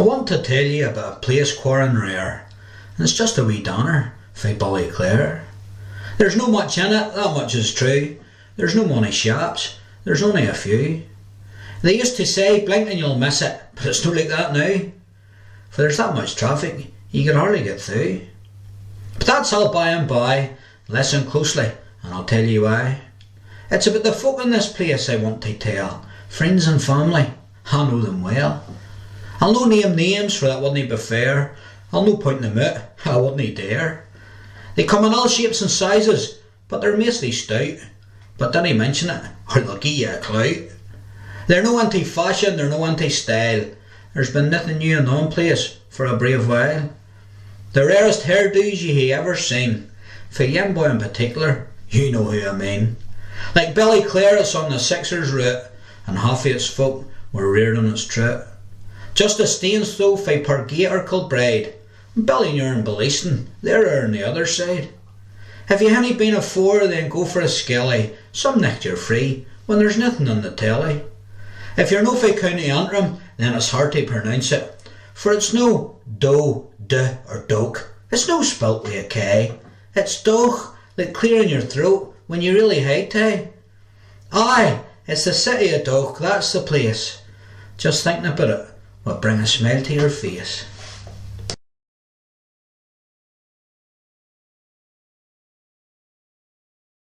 I want to tell you about a place quarren rare, and it's just a wee donner fae Ballyclare. There's no much in it, that much is true. There's no money shops, there's only a few. They used to say, blink and you'll miss it, but it's not like that now. For there's that much traffic, you can hardly get through. But that's all by and by. Listen closely, and I'll tell you why. It's about the folk in this place I want to tell. Friends and family, I know them well. I'll no name names, for that wouldn't be fair. I'll no point them out, I wouldn't dare. They come in all shapes and sizes, but they're mostly stout. But dinna mention it, or they'll gie you a clout. They're no anti-fashion, they're no anti-style. There's been nothing new in one place for a brave while. The rarest hairdos ye hae ever seen. For young boy in particular, you know who I mean. Like Ballyclare, it's on the Sixers route, and half of its folk were reared on its trout. Just a stone's throw fae Pergate or Kilbride, and Ballymuir and Balliston, they're on the other side. If you haven't been afore, then go for a skelly. Some nicht you're free, when there's nothing on the telly. If you're no fae County Antrim, then it's hard to pronounce it, for it's no do, d or doke. It's no spelt with a K. It's doch, like clearing your throat when you really hate to. Aye, it's the city of Doagh, that's the place. Just thinking about it would bring a smile to your face.